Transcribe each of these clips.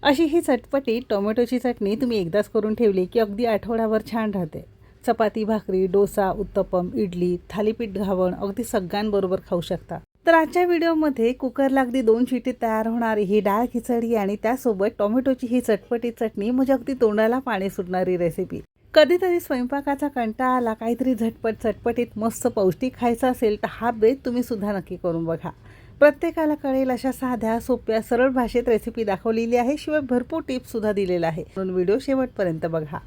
अशी ही चटपटी टोमॅटोची चटणी तुम्ही एकदाच करून ठेवली की अगदी आठवड्याभर छान राहते. चपाती, भाकरी, डोसा, उत्तप्पम, इडली, थालीपीठ, घावण अगदी सगळ्यांबरोबर खाऊ शकता. तर आजच्या व्हिडिओमध्ये कुकरला अगदी 2 शिटीत तयार होणारी ही डाळ खिचडी आणि त्यासोबत टोमॅटोची ही चटपटी चटणी म्हणजे अगदी तोंडाला पाणी सुटणारी रेसिपी. कधीतरी स्वयंपाकाचा कंटाळा आला, काहीतरी झटपट चटपटीत मस्त पौष्टिक खायचं असेल तर हा बेत तुम्ही सुद्धा नक्की करून बघा. प्रत्येकाला कळेल अशा साध्या, सोप्या, सरळ भाषेत रेसिपी दाखवलेली आहे. शिवाय भरपूर टिप्ससुद्धा दिलेला आहे. म्हणून व्हिडिओ शेवटपर्यंत बघा.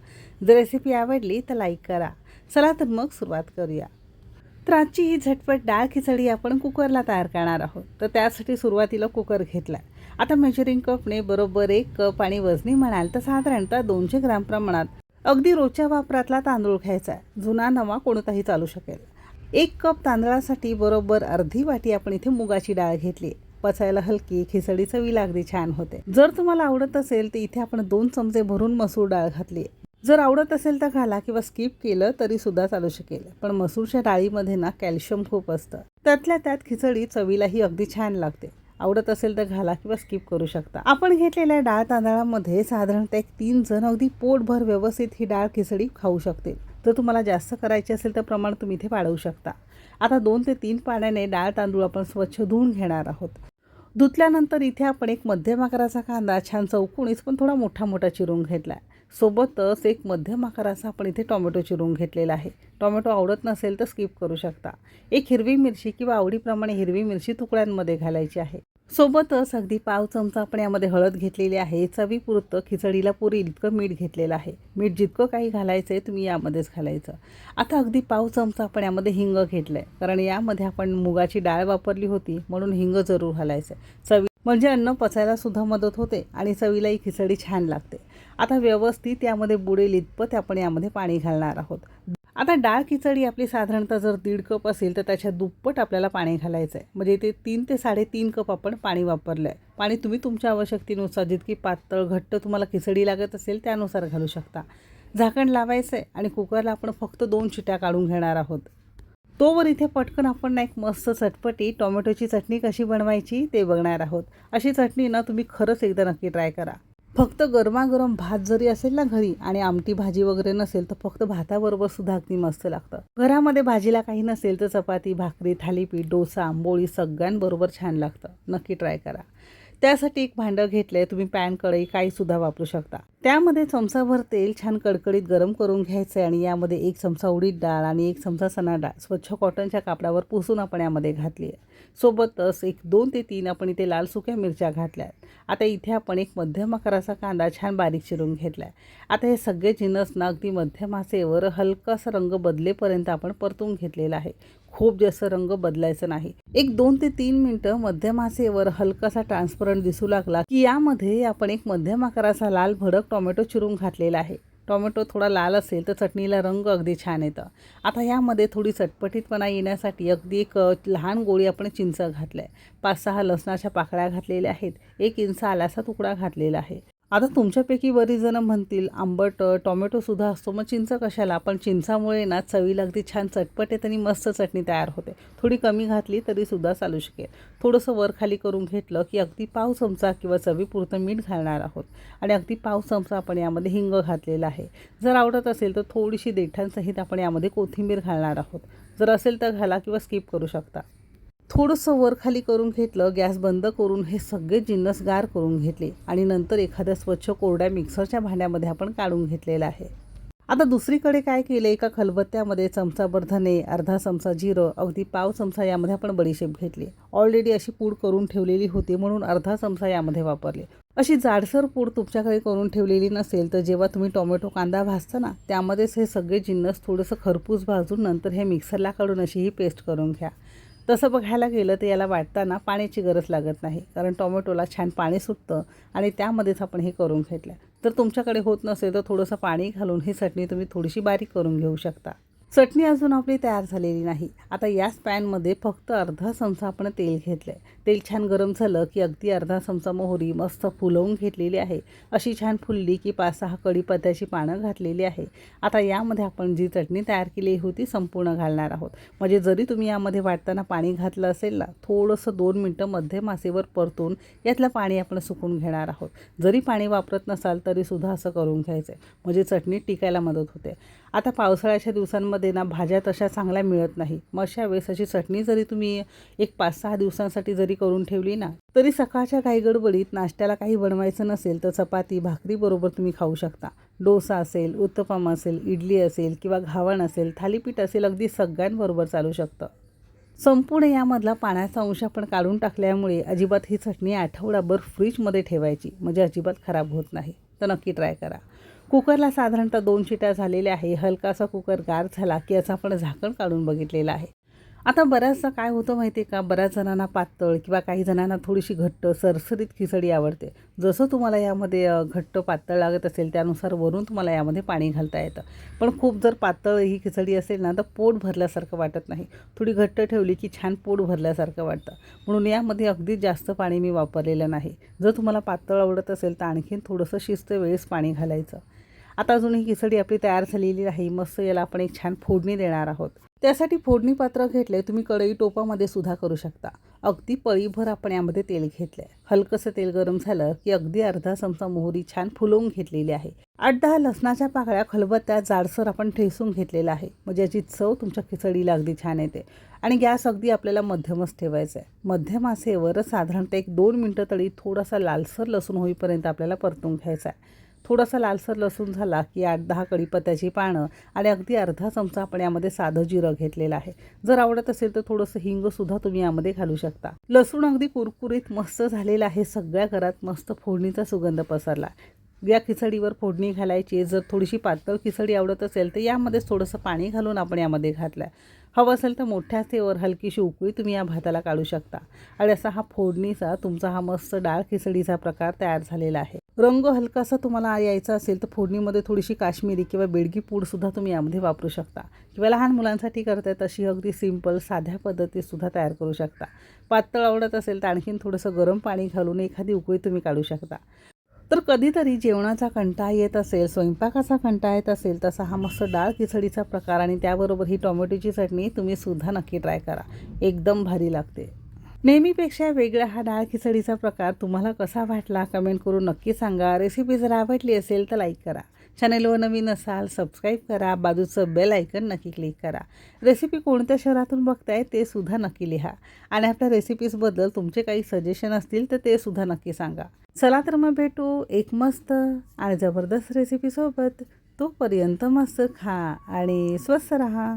जर रेसिपी आवडली तर लाईक करा. चला तर मग सुरुवात करूया. तर आजची ही झटपट डाळ खिचडी आपण कुकरला तयार करणार आहोत. तर त्यासाठी सुरुवातीला कुकर घेतला. आता मेजरिंग कपने बरोबर 1 कप आणि वजनी म्हणाल तर साधारणतः 200 ग्राम प्रमाणात अगदी रोजच्या वापरातला तांदूळ घ्यायचा आहे. जुना नवा कोणताही चालू शकेल. 1 कप तांदळासाठी बरोबर अर्धी वाटी आपण इथे मुगाची डाळ घेतली. पचायला हलकी, खिचडी चवीला अगदी छान होते. जर तुम्हाला आवडत असेल तर इथे आपण 2 चमचे भरून मसूर डाळ घातली. जर आवडत असेल तर घाला किंवा स्किप केलं तरी सुद्धा चालू शकेल. पण मसूरच्या डाळीमध्ये ना कॅल्शियम खूप असतं. त्यातल्या त्यात खिचडी चवीलाही अगदी छान लागते. आवडत असेल तर घाला किंवा स्किप करू शकता. आपण घेतलेल्या डाळ तांदळामध्ये साधारणतः 3 जण अगदी पोटभर व्यवस्थित ही डाळ खिचडी खाऊ शकतील. जर तुम्हाला जास्त करायची असेल तर प्रमाण तुम्ही इथे वाढवू शकता. आता 2 ते 3 पाण्याने डाळ तांदूळ आपण स्वच्छ धुवून घेणार आहोत. धुतल्यानंतर इथे आपण एक मध्यम आकाराचा कांदा छान चौकोनीच पण थोडा मोठा चिरून घेतला आहे. सोबतच एक मध्यम आकाराचा आपण इथे टोमॅटो चिरून घेतलेला आहे. टोमॅटो आवडत नसेल तर स्किप करू शकता. एक हिरवी मिरची किंवा आवडीप्रमाणे हिरवी मिरची तुकड्यांमध्ये घालायची आहे. सोबतच अगदी पाव चमचा आपण यामध्ये हळद घेतलेली आहे. चवीपुरतं खिचडीला पुरेल इतकं मीठ घेतलेलं आहे. मीठ जितकं काही घालायचं आहे तुम्ही यामध्येच घालायचं. आता अगदी पाव चमचा आपण यामध्ये हिंग घेतलं आहे. कारण यामध्ये आपण मुगाची डाळ वापरली होती म्हणून हिंग जरूर घालायचं आहे. चवी म्हणजे अन्न पचायला सुद्धा मदत होते आणि चवीलाही खिचडी छान लागते. आता व्यवस्थित यामध्ये बुडेल इतपत आपण यामध्ये पाणी घालणार आहोत. आता डाळ खिचडी आपली साधारणतः जर 1.5 कप असेल तर त्याच्या दुप्पट आपल्याला पाणी घालायचं आहे. म्हणजे ते 3 ते 3.5 कप आपण पाणी वापरलं आहे. पाणी तुम्ही तुमच्या आवश्यकतेनुसार जितकी पातळ घट्ट तुम्हाला खिचडी लागत असेल त्यानुसार घालू शकता. झाकण लावायचं आहे आणि कुकरला आपण फक्त 2 शिट्या काढून घेणार आहोत. तोवर इथे पटकन आपण एक मस्त चटपटी टोमॅटोची चटणी कशी बनवायची ते बघणार आहोत. अशी चटणी ना तुम्ही खरंच एकदा नक्की ट्राय करा. फक्त गरमागरम भात जरी असेल ना घरी आणि आमटी भाजी वगैरे नसेल तर फक्त भाताबरोबर सुद्धा अगदी मस्त लागतं. घरामध्ये भाजीला काही नसेल तर चपाती, भाकरी, थालीपीठ, डोसा, आंबोळी सगळ्यांबरोबर छान लागतं. नक्की ट्राय करा. त्यासाठी एक भांडं घेतलंय. तुम्ही पॅन, कढई काहीसुद्धा वापरू शकता. त्यामध्ये चमचाभर तेल छान कडकडीत गरम करून घ्यायचं आहे आणि यामध्ये 1 चमचा उडीद डाळ आणि 1 चमचा चणा डाळ स्वच्छ कॉटनच्या कापडावर पुसून आपण यामध्ये घातली आहे. सोबतच 2 ते 3 आपण इथे लाल सुक्या मिरच्या घातल्या आहेत. आता इथे आपण एक मध्यम आकाराचा कांदा छान बारीक चिरून घेतला आहे. आता हे सगळे जिन्नस ना अगदी मध्यम आचेवर हलकासा रंग बदलेपर्यंत आपण परतून घेतलेला आहे. खूप जास्त रंग बदलायचा नाही. 2 ते 3 मिनिटं मध्यम आचेवर हलकासा ट्रान्सपरंट दिसू लागला की यामध्ये आपण एक मध्यम आकाराचा लाल भडक टोमॅटो चिरून घातलेला आहे. टोमॅटो थोडा लाल असेल तर चटणीला रंग अगदी छान येतं. आता यामध्ये थोडी चटपटीतपणा येण्यासाठी अगदी एक लहान गोळी आपण चिंच घातलं आहे. 5-6 लसणाच्या पाकळ्या घातलेल्या आहेत. 1 इंच आल्याचा तुकडा घातलेला आहे. आता तुमच्यापैकी बरीच जण म्हणतील आंबट टोमॅटोसुद्धा असतो मग चिंच कशाला. पण चिंचामुळे ना चवीला अगदी छान चटपट येते आणि मस्त चटणी तयार होते. थोडी कमी घातली तरीसुद्धा चालू शकेल. थोडंसं वर खाली करून घेतलं की अगदी पाव चमचा किंवा चवीपुरतं मीठ घालणार आहोत आणि अगदी पाव चमचा आपण यामध्ये हिंग घातलेला आहे. जर आवडत असेल तर थोडीशी देठांसहित आपण यामध्ये कोथिंबीर घालणार आहोत. जर असेल तर घाला किंवा स्किप करू शकता. थोडंसं वर खाली करून घेतलं. गॅस बंद करून हे सगळे जिन्नस गार करून घेतले आणि नंतर एखाद्या स्वच्छ कोरड्या मिक्सरच्या भांड्यामध्ये आपण काढून घेतलेलं आहे. आता दुसरीकडे काय केलं, एका खलबत्त्यामध्ये चमचाभर धने, अर्धा चमचा जिरं, अगदी पाव चमचा यामध्ये आपण बडीशेप घेतली. ऑलरेडी अशी पूड करून ठेवलेली होती म्हणून अर्धा चमचा यामध्ये वापरले. अशी जाडसर पूड तुमच्याकडे करून ठेवलेली नसेल तर जेव्हा तुम्ही टोमॅटो कांदा भाजता ना त्यामध्येच हे सगळे जिन्नस थोडंसं खरपूस भाजून नंतर हे मिक्सरला काढून अशी ही पेस्ट करून घ्या. तसं बघायला गेलं तर याला वाटताना पाण्याची गरज लागत नाही. कारण टोमॅटोला छान पाणी सुटतं आणि त्यामध्येच आपण हे करून घेतलं. जर तुमच्याकडे होत नसेल तर थोडंसं पाणी घालून ही चटणी तुम्ही थोडीशी बारीक करून घेऊ शकता. चटणी अजून आपली तयार झालेली नाही. आता याच पॅनमध्ये फक्त अर्धा चमचा आपण तेल घेतलं आहे. तेल छान गरम झालं की अगदी अर्धा चमचा मोहरी मस्त फुलवून घेतलेली आहे. अशी छान फुलली की 5-6 कढीपत्त्याची पानं घातलेली आहे. आता यामध्ये आपण जी चटणी तयार केली होती संपूर्ण घालणार आहोत. म्हणजे जरी तुम्ही यामध्ये वाटताना पाणी घातलं असेल ना, थोडंसं 2 मिनटं मध्यम आचेवर परतून यातलं पाणी आपण सुकून घेणार आहोत. जरी पाणी वापरत नसाल तरीसुद्धा असं करून घ्यायचं आहे, म्हणजे चटणी टिकायला मदत होते. आता पावसाळ्याच्या दिवसांमध्ये ना भाज्या तशा चांगल्या मिळत नाही. मग अशा वेळेस अशी चटणी जरी तुम्ही एक 5-6 दिवसांसाठी जरी करून ठेवली ना, तरी सकाळच्या घाईगडबडीत नाश्त्याला काही बनवायचं नसेल तर चपाती भाकरी बरोबर तुम्ही खाऊ शकता. डोसा असेल, उत्तपम असेल, इडली असेल किंवा घावण असेल, थालीपीठ असेल, अगदी सगळ्यांबरोबर चालू शकतं. संपूर्ण यामधला पाण्याचा अंश आपण काढून टाकल्यामुळे अजिबात ही चटणी आठवडाभर फ्रीजमध्ये ठेवायची, म्हणजे अजिबात खराब होत नाही. तर नक्की ट्राय करा. कुकरला साधारणतः 2 शिट्या झालेल्या आहे. हलकासा कुकर गार झाला की याचं आपण झाकण काढून बघितलेलं आहे. आता बऱ्याचदा काय होतं माहिती आहे का, बऱ्याच जणांना पातळ किंवा काही जणांना थोडीशी घट्ट सरसरीत खिचडी आवडते. जसं तुम्हाला यामध्ये घट्ट पातळ लागत असेल त्यानुसार वरून तुम्हाला यामध्ये पाणी घालता येतं. पण खूप जर पातळ ही खिचडी असेल ना तर पोट भरल्यासारखं वाटत नाही. थोडी घट्ट ठेवली की छान पोट भरल्यासारखं वाटतं. म्हणून यामध्ये अगदी जास्त पाणी मी वापरलेलं नाही. जर तुम्हाला पातळ आवडत असेल तर आणखीन थोडंसं शिस्त वेळेस पाणी घालायचं. आता अजून ही खिचडी आपली तयार झालेली आहे. मस्त याला आपण एक छान फोडणी देणार आहोत. त्यासाठी फोडणी पात्र घेतले, तुम्ही कढई टोपामध्ये सुद्धा करू शकता. अगदी पळीभर आपण यामध्ये तेल घेतलं आहे. हलकंसं तेल गरम झालं की अगदी अर्धा चमचा मोहरी छान फुलवून घेतलेली आहे. 8-10 लसणाच्या पाकळ्या खलबत्त्यात जाडसर आपण ठेचून घेतलेला आहे, म्हणजे याची चव तुमच्या खिचडीला अगदी छान येते. आणि गॅस अगदी आपल्याला मध्यमच ठेवायचा आहे. मध्यम आचेवर साधारणतः 1-2 मिनटं तरी थोडासा लालसर लसूण होईपर्यंत आपल्याला परतून घ्यायचा आहे. थोडासा लालसर लसूण झाला की 8-10 कढीपत्त्याची पानं आणि अगदी अर्धा चमचा आपण यामध्ये साधं जिरं घेतलेलं आहे. जर आवडत असेल तर थोडंसं हिंगसुद्धा तुम्ही यामध्ये घालू शकता. लसूण अगदी कुरकुरीत मस्त झालेला आहे. सगळ्या घरात मस्त फोडणीचा सुगंध पसरला. या खिचडीवर फोडणी घालायची. जर थोडीशी पातळ खिचडी आवडत असेल तर यामध्येच थोडंसं पाणी घालून आपण यामध्ये घातलं आहे. हवं असेल तर मोठ्या आचेवर हलकीशी उकळी तुम्ही या भाताला काढू शकता. आणि असा हा फोडणीचा तुमचा हा मस्त डाळ खिचडीचा प्रकार तयार झालेला आहे. रंग हलकासा तुम्हाला यायचा असेल तर फोडणीमध्ये थोडीशी काश्मीरी किंवा बेडगी पूडसुद्धा तुम्ही यामध्ये वापरू शकता. किंवा लहान मुलांसाठी करताय तशी अगदी सिंपल साध्या पद्धतीतसुद्धा तयार करू शकता. पातळ आवडत असेल तर आणखीन थोडंसं गरम पाणी घालून एखादी उकळी तुम्ही काढू शकता. तर कधीतरी जेवणाचा कंटाळा येत असेल, स्वयंपाकाचा कंटाळा येत असेल, तसा हा मस्त डाळ खिचडीचा प्रकार आणि त्याबरोबर ही टोमॅटोची चटणी तुम्ही सुद्धा नक्की ट्राय करा. एकदम भारी लागते. नेहमीपेक्षा वेगळा हा डाळ खिचडीचा प्रकार तुम्हाला कसा वाटला कमेंट करून नक्की सांगा. रेसिपी जर आवडली असेल तर लाईक करा. चॅनलवर नवीन असाल सबस्क्राईब करा. बाजूचं बेल आयकन नक्की क्लिक करा. रेसिपी कोणत्या शहरातून बघताय ते सुद्धा नक्की लिहा. आणि आपल्या रेसिपीजबद्दल तुमचे काही सजेशन असतील तर ते सुद्धा नक्की सांगा. चला तर मग भेटू एक मस्त आणि जबरदस्त रेसिपीसोबत. तोपर्यंत मस्त खा आणि स्वस्थ राहा.